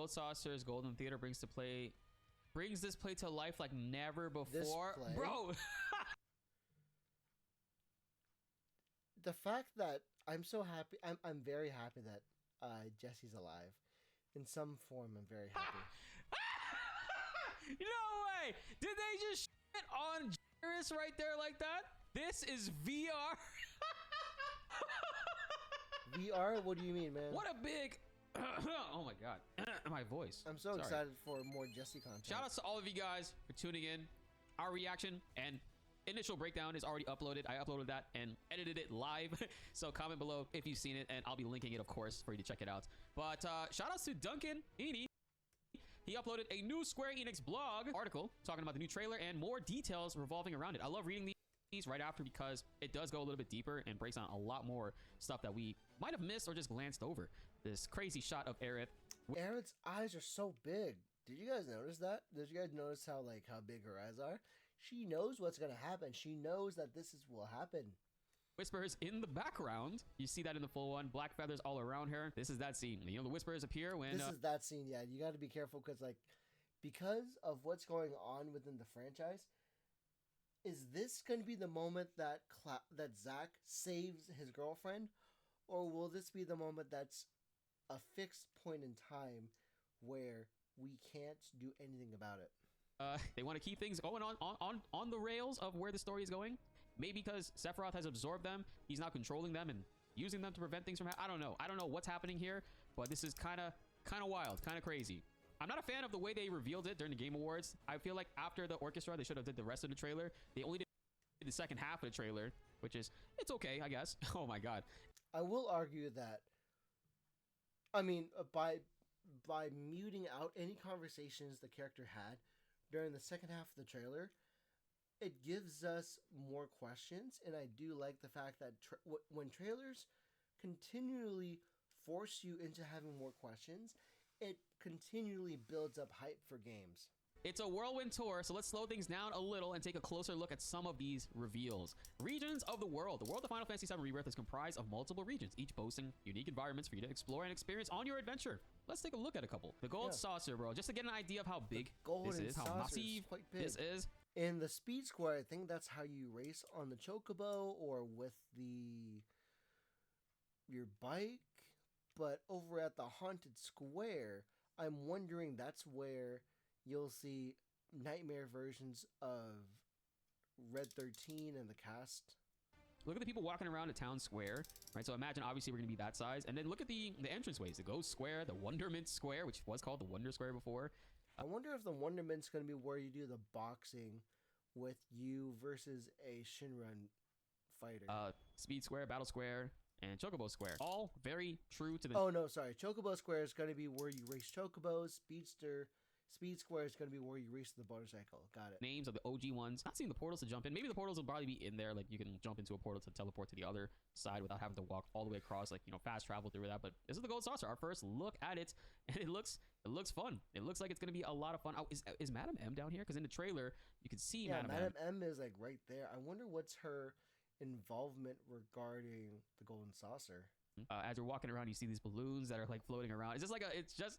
Gold Saucer's Golden Theater brings this play to life like never before. Bro. The fact that I'm so happy, I'm very happy that Jesse's alive. In some form, I'm very happy. No way! Did they just shit on Jairus right there like that? This is VR. VR? What do you mean, man? What a big... oh my god. My voice. I'm so excited for more Jesse content. Shout outs to all of you guys for tuning in. Our reaction and initial breakdown is already uploaded. I uploaded that and edited it live. So comment below if you've seen it, and I'll be linking it, of course, for you to check it out. But shout outs to Duncan Eady. He uploaded a new Square Enix blog article talking about the new trailer and more details revolving around it. I love reading these right after because it does go a little bit deeper and breaks down a lot more stuff that we might have missed or just glanced over. This crazy shot of Aerith. Aerith's eyes are so big. Did you guys notice that? Did you guys notice how big her eyes are? She knows what's gonna happen. She knows that will happen. Whispers in the background. You see that in the full one. Black feathers all around her. This is that scene. You know, the whispers appear when... This is that scene, yeah. You got to be careful because of what's going on within the franchise. Is this going to be the moment that Zack saves his girlfriend? Or will this be the moment that's a fixed point in time where we can't do anything about it? They want to keep things going on the rails of where the story is going. Maybe because Sephiroth has absorbed them, he's now controlling them and using them to prevent things from happening. I don't know what's happening here, but this is kind of wild, kind of crazy. I'm not a fan of the way they revealed it during the Game Awards. I feel like after the orchestra, they should have did the rest of the trailer. They only did the second half of the trailer, which is, it's okay, I guess. Oh my god. I will argue that, I mean, by muting out any conversations the character had during the second half of the trailer, it gives us more questions. And I do like the fact that when trailers continually force you into having more questions, it continually builds up hype for games. It's a whirlwind tour, so let's slow things down a little and take a closer look at some of these reveals. Regions of the world. The world of Final Fantasy VII Rebirth is comprised of multiple regions, each boasting unique environments for you to explore and experience on your adventure. Let's take a look at a couple. The Gold Saucer, bro, just to get an idea of how big this is, how massive this is. In the Speed Square, I think that's how you race on the Chocobo or with your bike. But over at the Haunted Square, I'm wondering that's where you'll see nightmare versions of Red 13 and the cast. Look at the people walking around a town square, right? So imagine, obviously, we're going to be that size. And then look at the entranceways. The Ghost Square, the Wonderment Square, which was called the Wonder Square before. I wonder if the Wonderment's going to be where you do the boxing with you versus a Shinran fighter. Speed Square, Battle Square, and Chocobo Square. All very true to the... Oh, no, sorry. Chocobo Square is going to be where you race Chocobos. Speed Square is going to be where you race the motorcycle. Got it. Names of the OG ones. Not seeing the portals to jump in. Maybe the portals will probably be in there. Like, you can jump into a portal to teleport to the other side without having to walk all the way across, like, you know, fast travel through that. But this is the Gold Saucer, our first look at it. And it looks fun. It looks like it's going to be a lot of fun. Oh, is Madame M down here? Because in the trailer, you can see Madame M is, like, right there. I wonder what's her involvement regarding the Golden Saucer. As you're walking around, you see these balloons that are like floating around. It's just like it's just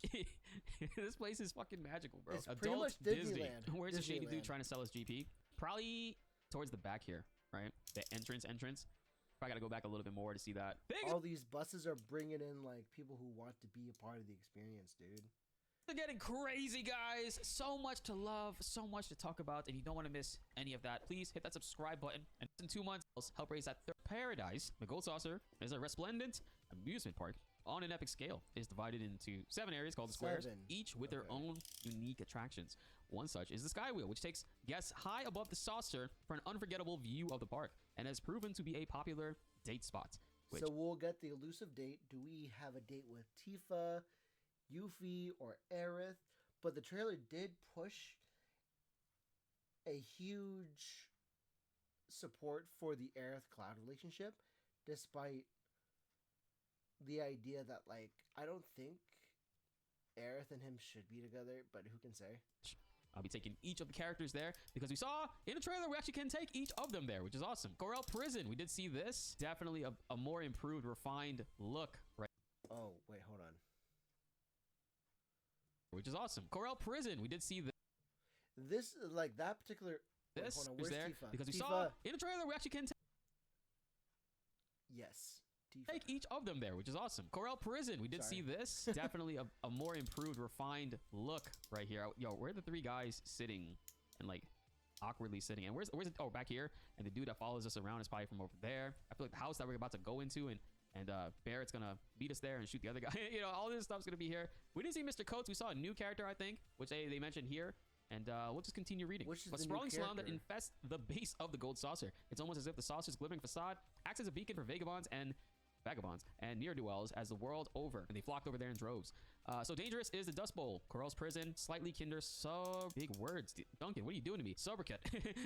this place is fucking magical, bro. It's pretty much Disneyland. Where's the shady dude trying to sell us GP? Probably towards the back here, right? The entrance. Probably got to go back a little bit more to see that. All these buses are bringing in like people who want to be a part of the experience, dude. They're getting crazy, guys. So much to love, so much to talk about, and you don't want to miss any of that. Please hit that subscribe button, and in 2 months, help raise that third paradise. The Gold Saucer is a resplendent amusement park on an epic scale. It is divided into 7 areas called the squares, each with their own unique attractions. One such is the Sky Wheel, which takes guests high above the saucer for an unforgettable view of the park, and has proven to be a popular date spot. So we'll get the elusive date. Do we have a date with Tifa, Yuffie, or Aerith? But the trailer did push a huge support for the Aerith Cloud relationship, despite the idea that, like, I don't think Aerith and him should be together, but who can say? I'll be taking each of the characters there because we saw in the trailer we actually can take each of them there, which is awesome. Corel Prison, we did see this. Definitely a more improved, refined look, right? Oh, wait, hold on. which is awesome. Corel Prison, we did see This like that particular. Wait, this hold on, is where's there Tifa? because we Tifa. saw in the trailer we actually can Yes. Tifa. take each of them there, which is awesome. Corel Prison, we did see this. Definitely a more improved, refined look right here. Yo, where are the three guys sitting and like awkwardly sitting? And where's it? Oh, back here. And the dude that follows us around is probably from over there. I feel like the house that we're about to go into and Barrett's gonna beat us there and shoot the other guy. You know, all this stuff's gonna be here. We didn't see Mr. Coates. We saw a new character, I think, which they mentioned here. And we'll just continue reading. Which is But the new sprawling slum that character? infests the base of the gold saucer. It's almost as if the saucer's glittering facade acts as a beacon for vagabonds and ne'er-do-wells as the world over, and they flocked over there in droves. So dangerous is the Dust Bowl, Corel's prison, slightly kinder, so big words. Duncan, what are you doing to me? Sobriquet.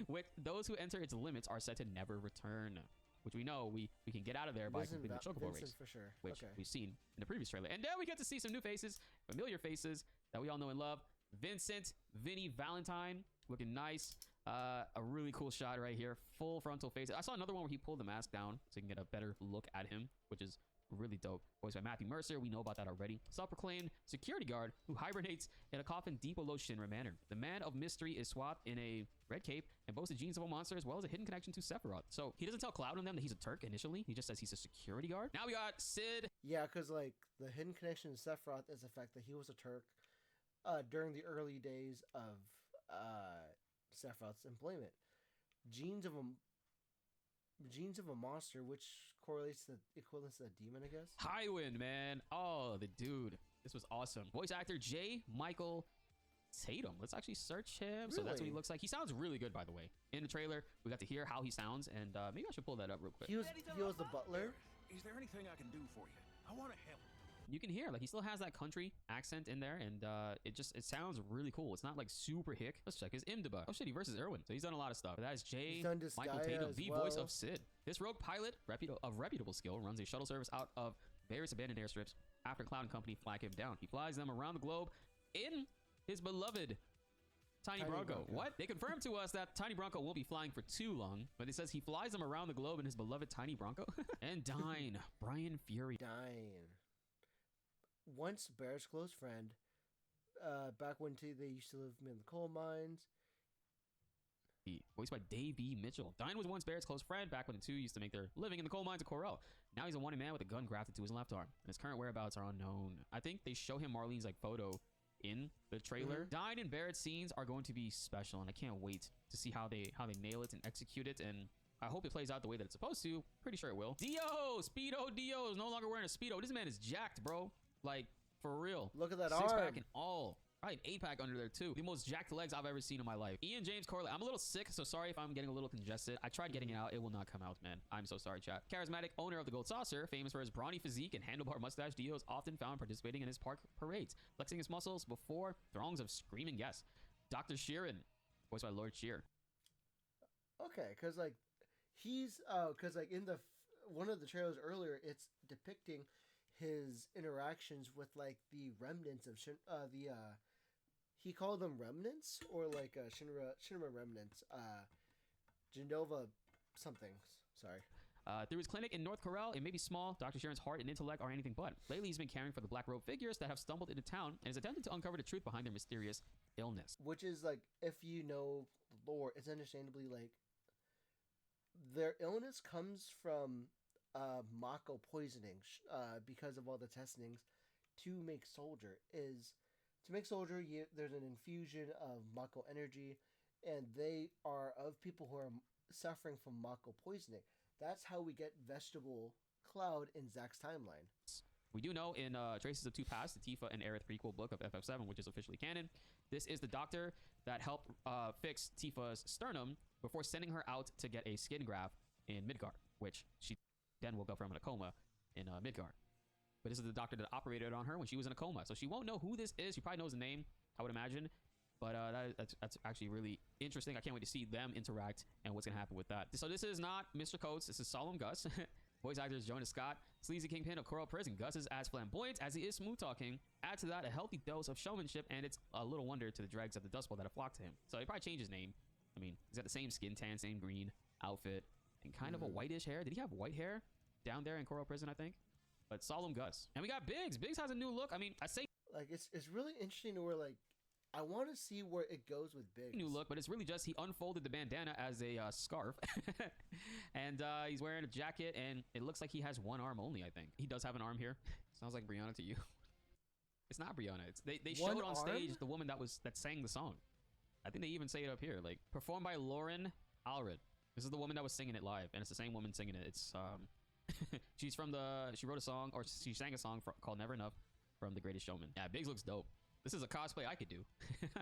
With those who enter its limits are said to never return, which we know we can get out of there by completing the Chocobo race, for sure. which we've seen in the previous trailer. And then we get to see some new faces, familiar faces that we all know and love. Vincent, Vinny Valentine, looking nice. A really cool shot right here, full frontal face. I saw another one where he pulled the mask down so you can get a better look at him, which is really dope. Voiced by Matthew Mercer, we know about that already. Self-proclaimed security guard who hibernates in a coffin deep below Shinra Manor. The man of mystery is swathed in a red cape and boasts the genes of a monster as well as a hidden connection to Sephiroth. So he doesn't tell Cloud and them that he's a Turk initially. He just says he's a security guard. Now we got Sid. Yeah, because like the hidden connection to Sephiroth is the fact that he was a Turk during the early days of Sephiroth's employment. Genes of a monster, which correlates to the equivalence of a demon, I guess. Highwind, man. Oh, the dude. This was awesome. Voice actor J. Michael Tatum. Let's actually search him. So that's what he looks like. He sounds really good, by the way. In the trailer, we got to hear how he sounds, and maybe I should pull that up real quick. He was the butler. Is there anything I can do for you? I want to help. You can hear like he still has that country accent in there, and it sounds really cool. It's not like super hick. Let's check his IMDb. Oh shit, he versus Irwin, so he's done a lot of stuff. But that is J. Michael Tatum, the voice of Sid. This rogue pilot of reputable skill runs a shuttle service out of various abandoned airstrips after Cloud and company flag him down. He flies them around the globe in his beloved Tiny Bronco. What? They confirmed to us that Tiny Bronco won't be flying for too long, but it says he flies them around the globe in his beloved Tiny Bronco. And Dine, Brian Fury. Dine. Once Barrett's close friend, back when they used to live in the coal mines. Voiced by Dave B. Mitchell. Dine was once Barrett's close friend back when the two used to make their living in the coal mines of Corel. Now he's a wanted man with a gun grafted to his left arm, and his current whereabouts are unknown. I think they show him Marlene's like photo in the trailer. Dine and Barrett scenes are going to be special, and I can't wait to see how they nail it and execute it, and I hope it plays out the way that it's supposed to. Pretty sure it will. Dio! Speedo Dio is no longer wearing a Speedo. This man is jacked, bro. Like, for real. Look at that Six arm. pack and all. Probably an 8-pack under there, too. The most jacked legs I've ever seen in my life. Ian James Corley. I'm a little sick, so sorry if I'm getting a little congested. I tried getting it out. It will not come out, man. I'm so sorry, chat. Charismatic owner of the Gold Saucer, famous for his brawny physique and handlebar mustache, Dio is often found participating in his park parades, flexing his muscles before throngs of screaming guests. Dr. Sheeran, voiced by Lord Shear. Okay, because like he's because like in the one of the trailers earlier, it's depicting his interactions with like the remnants of he called them remnants or like Shinra remnants, Genova something. Sorry. Through his clinic in North Corel, it may be small, Dr. Sharon's heart and intellect are anything but. Lately, he's been caring for the black robe figures that have stumbled into town and is attempting to uncover the truth behind their mysterious illness. Which is like, if you know the lore, it's understandably like their illness comes from Mako poisoning because of all the testings to make Soldier. There's an infusion of Mako energy, and they are of people who are suffering from Mako poisoning. That's how we get Vegetable Cloud in Zack's timeline. We do know in Traces of Two Paths, the Tifa and Aerith prequel book of FF7, which is officially canon, this is the doctor that helped fix Tifa's sternum before sending her out to get a skin graft in Midgard, which she then woke up from in a coma in Midgard. But this is the doctor that operated on her when she was in a coma. So she won't know who this is. She probably knows the name, I would imagine. But that's actually really interesting. I can't wait to see them interact and what's going to happen with that. So this is not Mr. Coates. This is Solemn Gus. Voice actor is Jonas Scott. Sleazy Kingpin of Coral Prison. Gus is as flamboyant as he is smooth talking. Add to that a healthy dose of showmanship, and it's a little wonder to the dregs of the Dust Bowl that have flocked to him. So he probably changed his name. I mean, he's got the same skin tan, same green outfit, and kind of a whitish hair. Did he have white hair down there in Coral Prison, I think? But Solemn Gus. And we got Biggs. Biggs has a new look. I mean, I say Like it's really interesting to where like I want to see where it goes with Biggs. New look, but it's really just he unfolded the bandana as a scarf, and he's wearing a jacket, and it looks like he has one arm only. I think he does have an arm here. Sounds like Brianna to you. It's not Brianna. It's they One showed on arm? stage the woman that sang the song. I think they even say it up here, like performed by Lauren Alred. This is the woman that was singing it live, and it's the same woman singing it. It's she wrote a song, or she sang a song called Never Enough from The Greatest Showman. Yeah, Biggs looks dope. This is a cosplay I could do.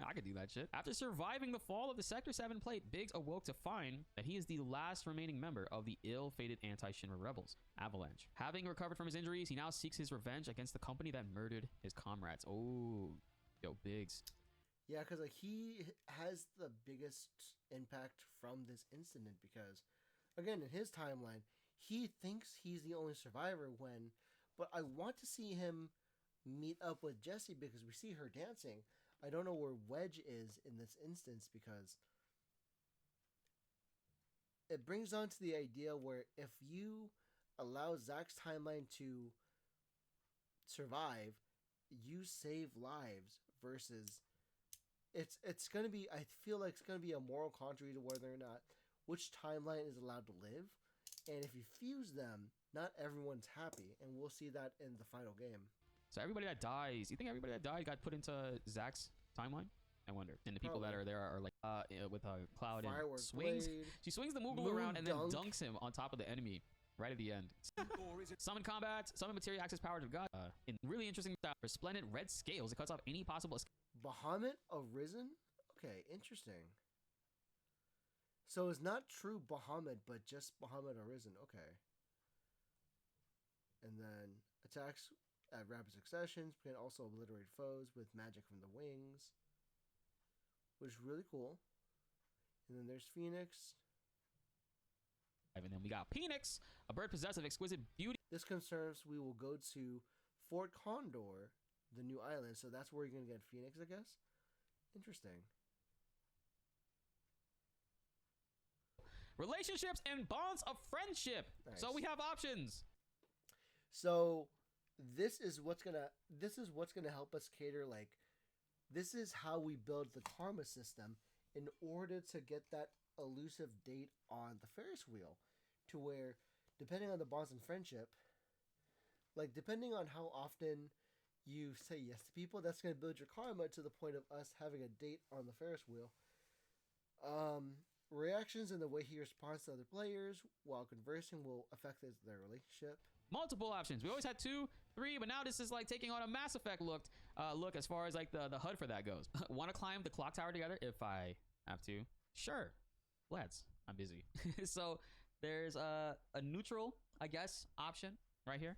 I could do that shit. After surviving the fall of the Sector 7 plate, Biggs awoke to find that he is the last remaining member of the ill-fated anti-Shinra rebels, Avalanche. Having recovered from his injuries, he now seeks his revenge against the company that murdered his comrades. Oh, yo, Biggs. Yeah, because like he has the biggest impact from this incident because, again, in his timeline, he thinks he's the only survivor but I want to see him meet up with Jessie because we see her dancing. I don't know where Wedge is in this instance because it brings on to the idea where if you allow Zack's timeline to survive, you save lives versus it's going to be, I feel like it's going to be a moral contrary to whether or not which timeline is allowed to live. And if you fuse them, not everyone's happy, and we'll see that in the final game. So everybody that dies, you think everybody that died got put into Zack's timeline? I wonder. And the people that are there are like with Cloud and swings. Blade, She swings the Moogle Moon around and dunk. then dunks him on top of the enemy right at the end. Or is it Summon combat, summon materia access power to God. In really interesting style, resplendent red scales. It cuts off any possible Bahamut Arisen? Okay, interesting. So it's not true Bahamut, but just Bahamut Arisen. Okay. And then attacks at rapid successions can also obliterate foes with magic from the wings, which is really cool. And then there's Phoenix. And then we got Phoenix, a bird possessed of exquisite beauty. This confirms we will go to Fort Condor, the new island. So that's where you're going to get Phoenix, I guess. Interesting. Relationships and bonds of friendship. Nice. So we have options. So this is what's gonna help us cater, like this is how we build the karma system in order to get that elusive date on the Ferris wheel, to where depending on the bonds and friendship, like depending on how often you say yes to people, that's gonna build your karma to the point of us having a date on the Ferris wheel. Reactions and the way he responds to other players while conversing will affect their relationship. Multiple options. We always had 2, 3, but now this is like taking on a Mass Effect look as far as like the HUD for that goes. Want to climb the clock tower together if I have to? Sure. Let's. I'm busy. So there's a neutral, I guess, option right here.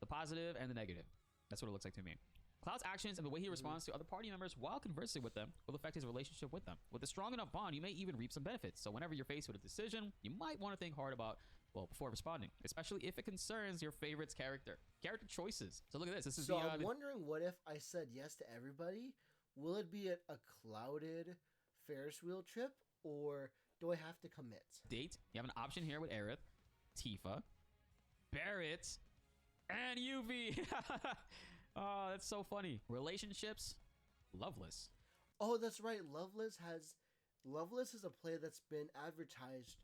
The positive and the negative. That's what it looks like to me. Cloud's actions and the way he responds to other party members while conversing with them will affect his relationship with them. With a strong enough bond, you may even reap some benefits. So whenever you're faced with a decision, you might want to think hard about, before responding, especially if it concerns your favorite's character choices. So look at this. This is so I'm wondering, what if I said yes to everybody? Will it be a clouded Ferris wheel trip, or do I have to commit? Date. You have an option here with Aerith, Tifa, Barrett, and Yuffie. Oh, that's so funny. Relationships, Loveless. Oh, that's right. Loveless is a play that's been advertised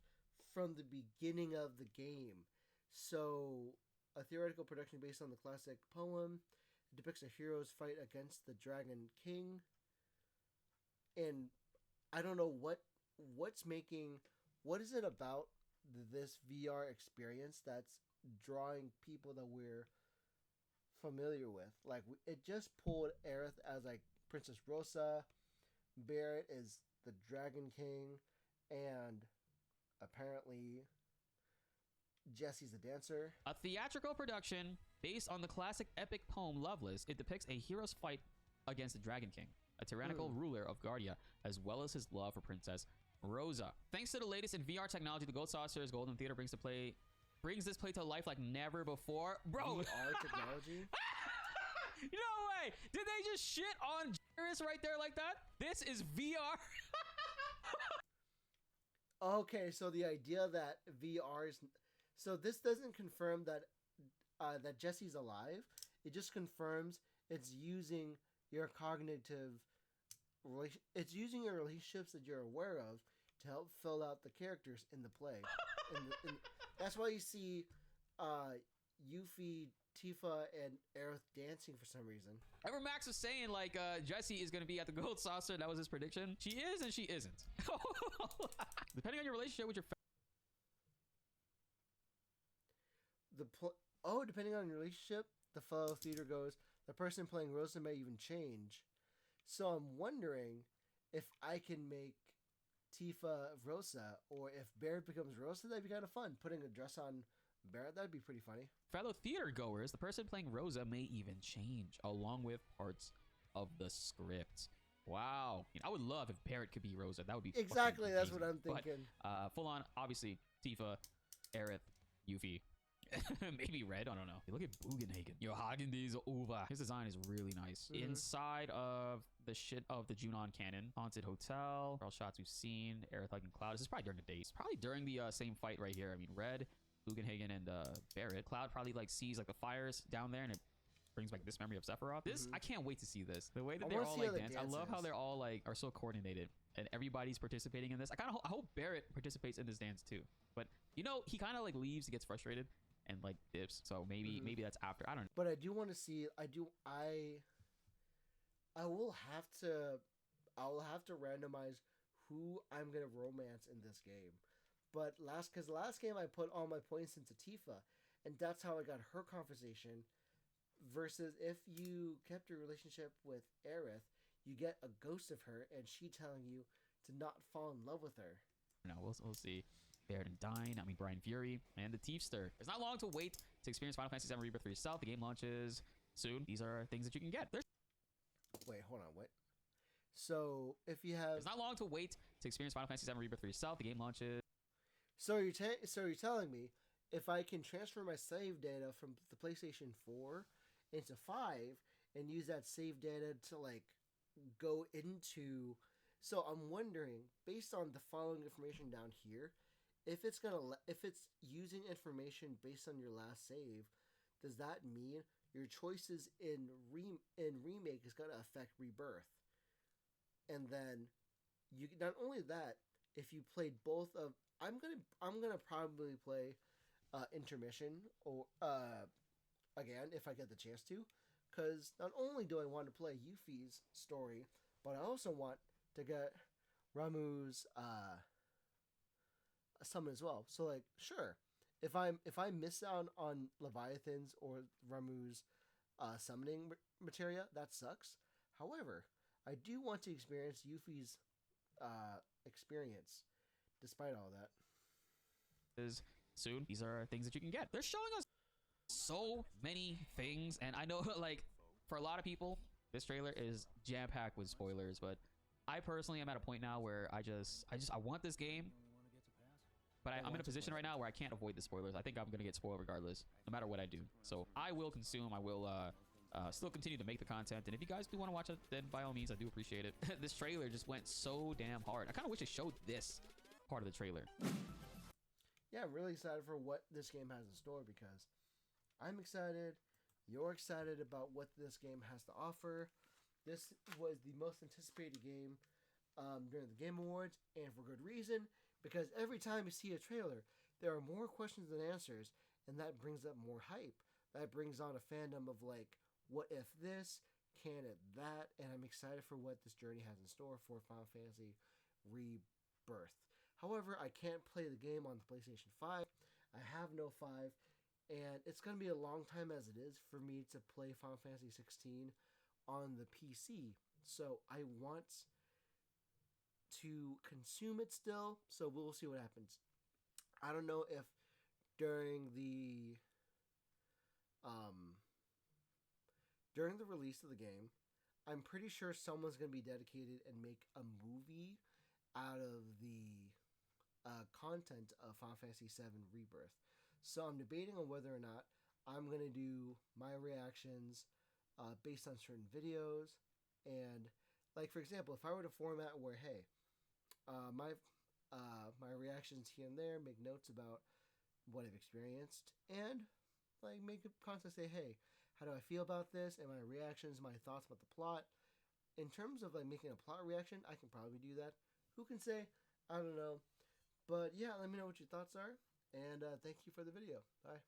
from the beginning of the game. So, a theoretical production based on the classic poem. It depicts a hero's fight against the Dragon King. And I don't know what is it about this VR experience that's drawing people that we're familiar with. Like, it just pulled Aerith as like Princess Rosa, Barrett is the Dragon King, and apparently Jesse's a dancer. A theatrical production based on the classic epic poem Loveless. It depicts a hero's fight against the Dragon King, a tyrannical ruler of Guardia, as well as his love for Princess Rosa. Thanks to the latest in VR technology, the Gold Saucer's Golden Theater brings this play to life like never before. Bro! VR technology? No way! Did they just shit on Jairus right there like that? This is VR? Okay, so the idea that VR is... So this doesn't confirm that that Jesse's alive. It just confirms it's using your cognitive it's using your relationships that you're aware of to help fill out the characters in the play. That's why you see Yuffie, Tifa, and Aerith dancing for some reason. Ever Max was saying like Jessie is gonna be at the gold saucer. That was his prediction. She is and she isn't. Depending on your relationship with your depending on your relationship, the fellow theater goes, the person playing Rosa may even change. So I'm wondering if I can make Tifa Rosa, or if Barrett becomes Rosa, that'd be kind of fun. Putting a dress on Barrett, that'd be pretty funny. fellow theater goers, the person playing Rosa may even change along with parts of the script. Wow. I would love if Barrett could be Rosa. That would be exactly. That's amazing. what I'm thinking. But, full on, obviously, Tifa, Aerith, Yuffie. Maybe Red, I don't know. Look at Bugenhagen. Yo, Hagen these over. His design is really nice. Inside of the shit of the Junon canon, Haunted Hotel, all shots we've seen, Aerith hugging Cloud. This is probably during the days. Probably during the same fight right here. I mean, Red, Bugenhagen, and Barrett. Cloud probably like sees like the fires down there, and it brings back this memory of Sephiroth. This I can't wait to see this. The way that they're all like dance. I love how they're all like are so coordinated and everybody's participating in this. I hope Barrett participates in this dance too. But he kind of like leaves, he gets frustrated and like dips. So maybe that's after. I don't know. But I do want to see. I will have to randomize who I'm gonna romance in this game. But because last game I put all my points into Tifa, and that's how I got her conversation. Versus if you kept your relationship with Aerith, you get a ghost of her, and she telling you to not fall in love with her. No, we'll see. Barrett and Dine, Brian Fury, and the Teefster. There's not long to wait to experience Final Fantasy VII Rebirth for yourself. The game launches soon. These are things that you can get. Wait, hold on, what? So if you have, there's not long to wait to experience Final Fantasy VII Rebirth for yourself. The game launches. So you're telling me if I can transfer my save data from the PlayStation 4 into 5 and use that save data to like go into. So I'm wondering, based on the following information down here, if it's using information based on your last save, does that mean your choices in remake is gonna affect Rebirth? And then you not only that, if you played both of, I'm gonna probably play Intermission or again if I get the chance to, because not only do I want to play Yuffie's story, but I also want to get Ramuh's summon as well. So like, sure, if I miss out on Leviathan's or Ramuh's summoning materia, that sucks. However, I do want to experience Yuffie's experience despite all that. Is soon. These are things that you can get. They're showing us so many things, and I know like for a lot of people this trailer is jam-packed with spoilers, but I personally am at a point now where I want this game, but I'm in a position right now where I can't avoid the spoilers. I think I'm gonna get spoiled regardless, no matter what I do. So I will consume. I will still continue to make the content, and if you guys do want to watch it, then by all means, I do appreciate it. This trailer just went so damn hard. I kind of wish it showed this part of the trailer. Yeah, I'm really excited for what this game has in store, because I'm excited, you're excited about what this game has to offer. This was the most anticipated game during the Game Awards, and for good reason, because every time you see a trailer, there are more questions than answers, and that brings up more hype. That brings on a fandom of like, what if this, can it that, and I'm excited for what this journey has in store for Final Fantasy Rebirth. However, I can't play the game on the PlayStation 5. I have no 5, and it's going to be a long time as it is for me to play Final Fantasy 16 on the PC. So I want to consume it still, so we'll see what happens. I don't know if during the release of the game, I'm pretty sure someone's going to be dedicated and make a movie out of the content of Final Fantasy VII Rebirth. So I'm debating on whether or not I'm going to do my reactions based on certain videos. And like, for example, if I were to format where, hey, my reactions here and there, make notes about what I've experienced, and like make a content say, hey, How do I feel about this? And my reactions, my thoughts about the plot. In terms of like making a plot reaction, I can probably do that. Who can say? I don't know. But yeah, let me know what your thoughts are. And thank you for the video. Bye.